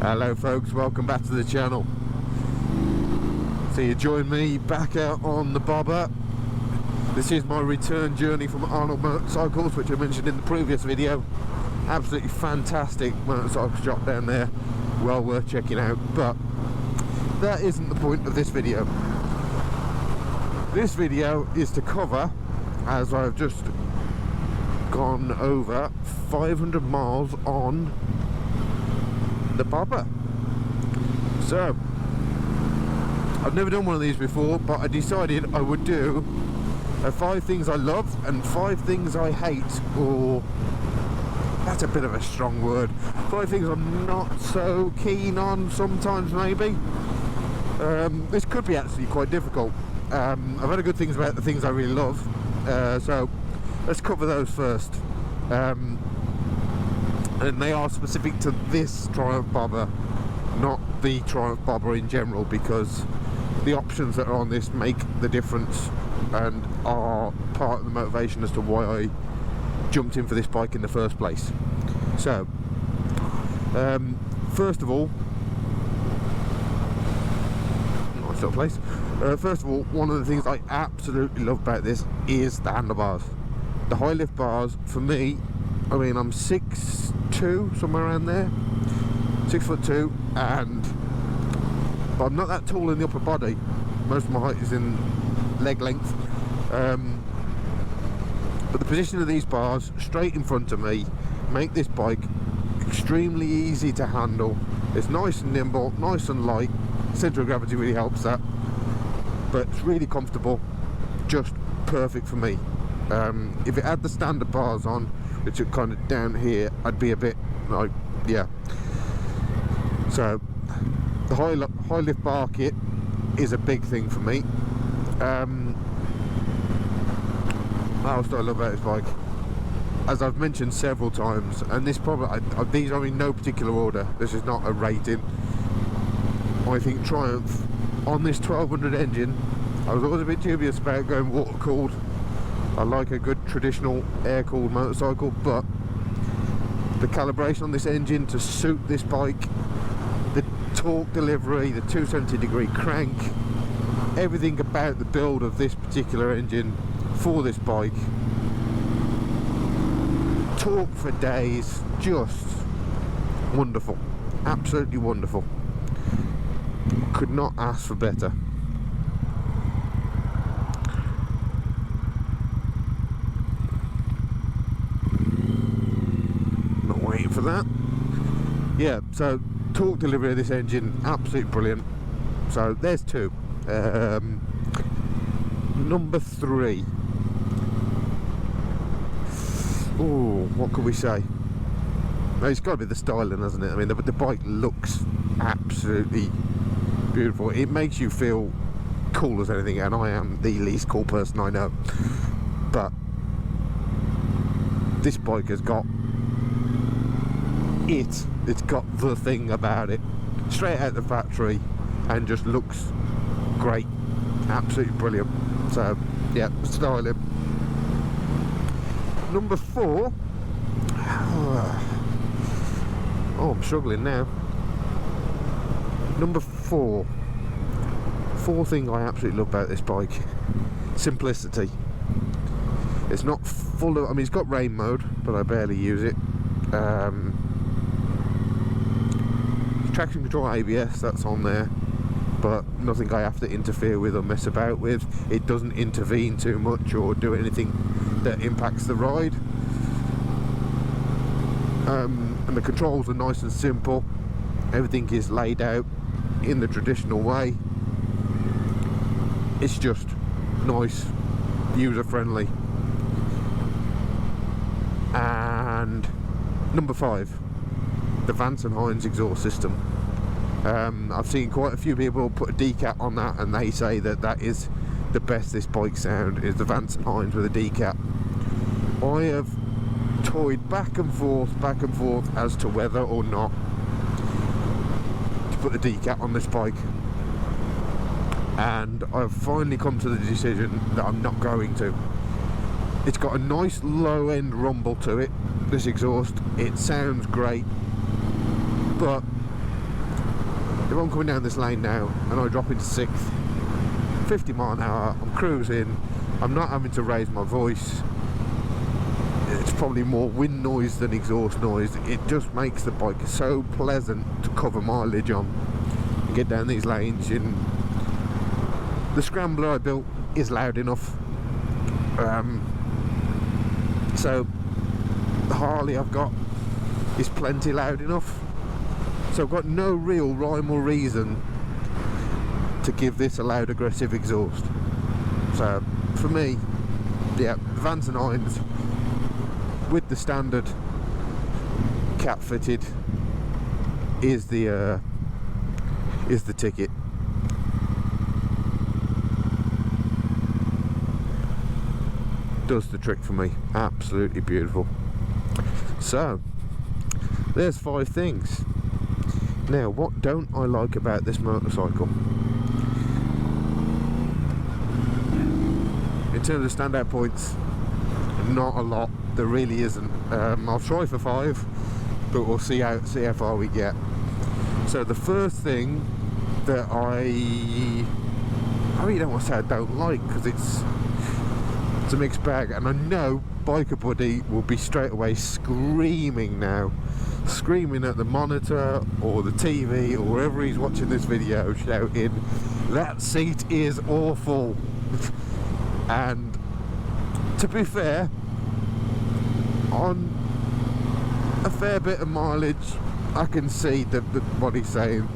Hello folks, welcome back to the channel. So you join me back out on the Bobber. This is my return journey from Arnold Motorcycles, which I mentioned in the previous video. Absolutely fantastic motorcycle shop down there, well worth checking out. But that isn't the point of this video. This video is to cover, as I've just gone over 500 miles on the Bobber. So I've never done one of these before, but I decided I would do 5 things I love and 5 things I hate, or that's a bit of a strong word, 5 things I'm not so keen on sometimes maybe. This could be actually quite difficult. I've heard good things about the things I really love, so let's cover those first. And they are specific to this Triumph Bobber, not the Triumph Bobber in general, because the options that are on this make the difference and are part of the motivation as to why I jumped in for this bike in the first place. So first of all, nice little place. First of all, one of the things I absolutely love about this is the handlebars. The high lift bars, for me, I mean, I'm 6'2", somewhere around there, 6'2", but I'm not that tall in the upper body. Most of my height is in leg length. But the position of these bars straight in front of me make this bike extremely easy to handle. It's nice and nimble, nice and light. Centre of gravity really helps that, but it's really comfortable, just perfect for me. If it had the standard bars on, which are kind of down here, I'd be a bit like, yeah. So the high lift bar kit is a big thing for me. What else do I love about this bike? As I've mentioned several times, and this probably, these are in no particular order, this is not a rating. I think Triumph on this 1200 engine, I was always a bit dubious about going water cooled. I like a good traditional air-cooled motorcycle, but the calibration on this engine to suit this bike, the torque delivery, the 270-degree crank, everything about the build of this particular engine for this bike, torque for days, just wonderful, absolutely wonderful. Could not ask for better. For that, yeah. So torque delivery of this engine, absolutely brilliant. So there's 2. Number 3. Oh, what could we say? No, it's got to be the styling, hasn't it? I mean, the bike looks absolutely beautiful. It makes you feel cool as anything, and I am the least cool person I know. But this bike has got it's got the thing about it, straight out the factory, and just looks great, absolutely brilliant. So yeah, styling. Number 4. Oh, I'm struggling now. Number 4 thing I absolutely love about this bike: simplicity. It's not full of, I mean, it's got rain mode, but I barely use it. Traction control, ABS, that's on there, but nothing I have to interfere with or mess about with. It doesn't intervene too much or do anything that impacts the ride. And the controls are nice and simple. Everything is laid out in the traditional way. It's just nice, user friendly. And number 5, the Vance & Hines exhaust system. I've seen quite a few people put a decap on that, and they say that that is the best this bike sound, is the Vance & Hines with a decap. I have toyed back and forth as to whether or not to put the decap on this bike, and I've finally come to the decision that I'm not going to. It's got a nice low end rumble to it, this exhaust. It sounds great, but I'm coming down this lane now and I drop into 6th, 50 mile an hour, I'm cruising, I'm not having to raise my voice. It's probably more wind noise than exhaust noise. It just makes the bike so pleasant to cover mileage on and get down these lanes. And the scrambler I built is loud enough. So the Harley I've got is plenty loud enough. So I've got no real rhyme or reason to give this a loud aggressive exhaust. So for me, yeah, the Vans and Irons with the standard cap fitted is the ticket. Does the trick for me. Absolutely beautiful. So there's 5 things. Now, what don't I like about this motorcycle? In terms of standout points, not a lot. There really isn't. I'll try for 5, but we'll see how far we get. So the first thing that I really don't want to say I don't like, because it's a mixed bag, and I know Biker Buddy will be straight away screaming now, screaming at the monitor or the TV or wherever he's watching this video, shouting, "That seat is awful." And to be fair, on a fair bit of mileage, I can see that what he's saying.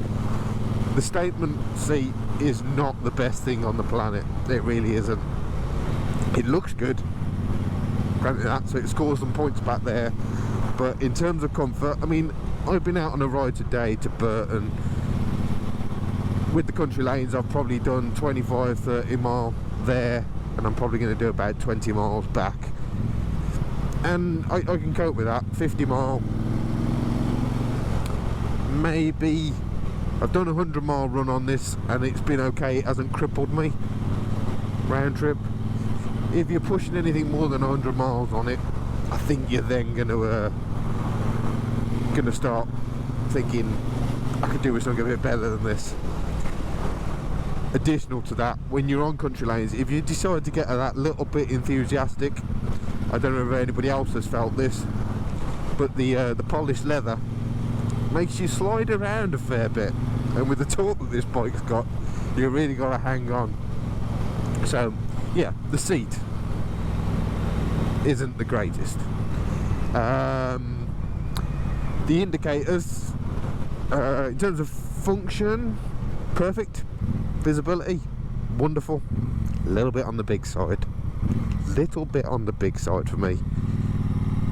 The statement seat is not the best thing on the planet. It really isn't. It looks good, granted that, so it scores some points back there. But in terms of comfort, I mean, I've been out on a ride today to Burton. With the country lanes, I've probably done 25, 30 mile there, and I'm probably going to do about 20 miles back. And I can cope with that. 50 mile, maybe. I've done a 100 mile run on this and it's been okay. It hasn't crippled me round trip. If you're pushing anything more than 100 miles on it, I think you're then gonna start thinking, I could do with something a bit better than this. Additional to that, when you're on country lanes, if you decide to get that little bit enthusiastic, I don't know if anybody else has felt this, but the polished leather makes you slide around a fair bit, and with the torque that this bike's got, you really got to hang on. So yeah, the seat isn't the greatest. The indicators, in terms of function, perfect. Visibility, wonderful. A little bit on the big side. Little bit on the big side for me,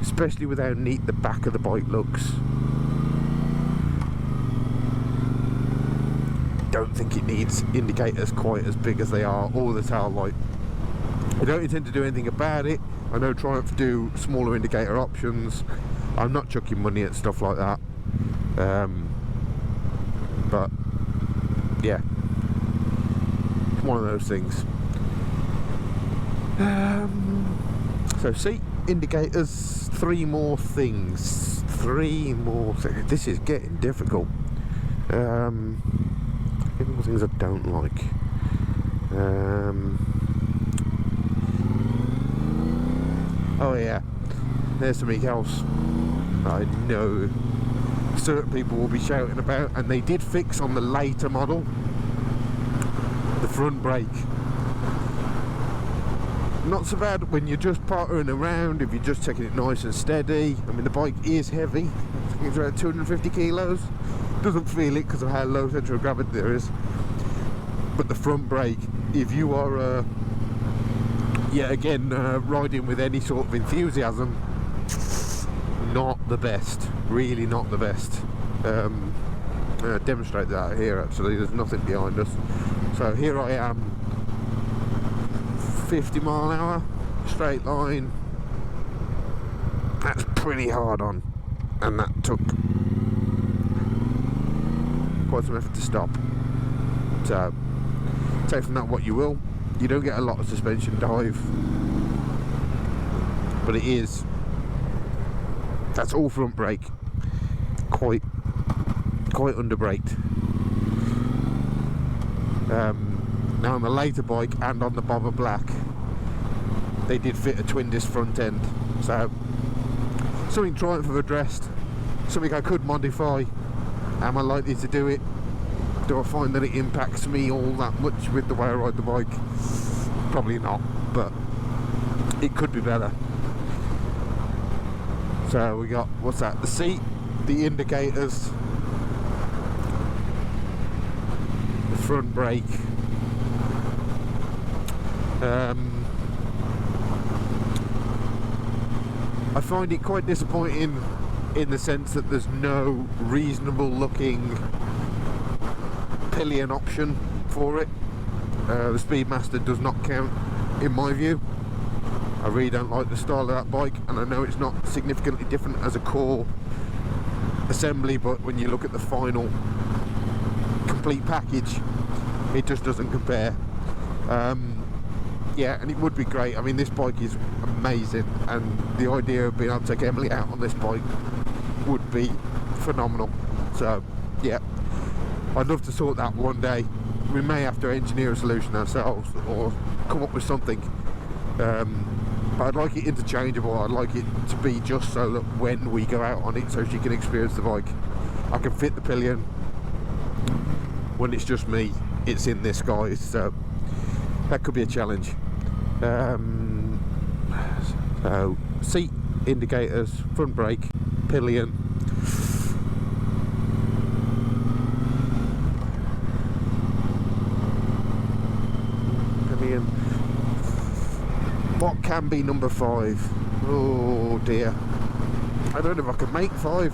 especially with how neat the back of the bike looks. Don't think it needs indicators quite as big as they are, or the tail light. I don't intend to do anything about it. I know Triumph do smaller indicator options. I'm not chucking money at stuff like that. But yeah, one of those things. So seat, indicators, 3 more things. 3 more things. This is getting difficult. 3 more things I don't like. Oh yeah, there's something else I know certain people will be shouting about, and they did fix on the later model, the front brake. Not so bad when you're just pottering around, if you're just taking it nice and steady. I mean, the bike is heavy. I think it's around 250 kilos. Doesn't feel it because of how low centre of gravity there is. But the front brake, if you are riding with any sort of enthusiasm, not the best. Really not the best. Demonstrate that here actually. There's nothing behind us. So here I am, 50 mile an hour, straight line. That's pretty hard on, and that took quite some effort to stop. So take from that what you will. You don't get a lot of suspension dive, but it is, that's all front brake, quite under braked. Now on the later bike and on the Bobber Black, they did fit a twin disc front end, so something Triumph have addressed, something I could modify. Am I likely to do it? Do I find that it impacts me all that much with the way I ride the bike? Probably not, but it could be better. So we got, what's that, the seat, the indicators, the front brake, I find it quite disappointing in the sense that there's no reasonable looking Pillion option for it. The Speedmaster does not count in my view. I really don't like the style of that bike, and I know it's not significantly different as a core assembly, but when you look at the final complete package, it just doesn't compare. Yeah, and it would be great. I mean, this bike is amazing, and the idea of being able to take Emily out on this bike would be phenomenal. So yeah, I'd love to sort that one day. We may have to engineer a solution ourselves or come up with something, but I'd like it interchangeable. I'd like it to be just so that when we go out on it, so she can experience the bike, I can fit the Pillion. When it's just me, it's in this, guys, so that could be a challenge. So seat, indicators, front brake, Pillion. What can be number 5? Oh dear, I don't know if I can make 5.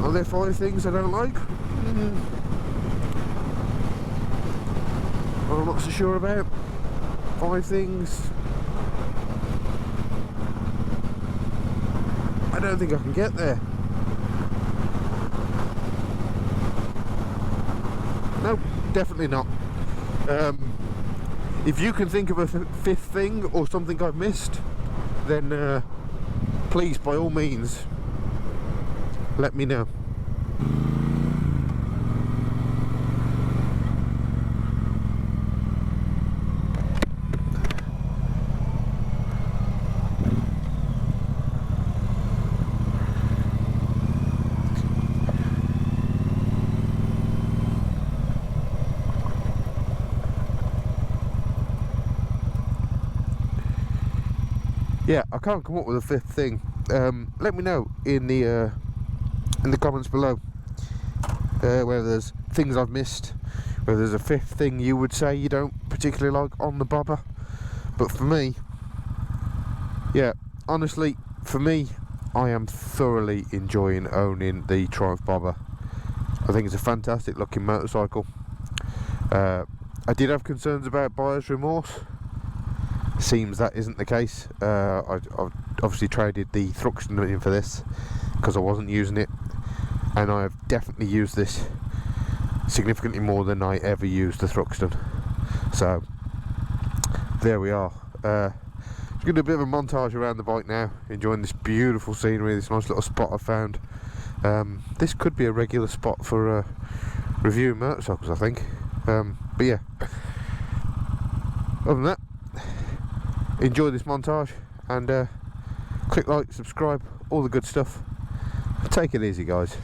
Are there 5 things I don't like? I'm not so sure about 5 things. I don't think I can get there. No, definitely not. If you can think of a 5th thing or something I've missed, then please, by all means, let me know. Yeah, I can't come up with a 5th thing. Let me know in the comments below whether there's things I've missed, whether there's a 5th thing you would say you don't particularly like on the Bobber. But for me, yeah, honestly, for me, I am thoroughly enjoying owning the Triumph Bobber. I think it's a fantastic looking motorcycle. I did have concerns about buyer's remorse. Seems that isn't the case. I've obviously traded the Thruxton in for this because I wasn't using it, and I have definitely used this significantly more than I ever used the Thruxton. So there we are. Just gonna do a bit of a montage around the bike now, enjoying this beautiful scenery, this nice little spot I found. This could be a regular spot for reviewing motorcycles, I think. But yeah, other than that, enjoy this montage, and click like, subscribe, all the good stuff. Take it easy, guys.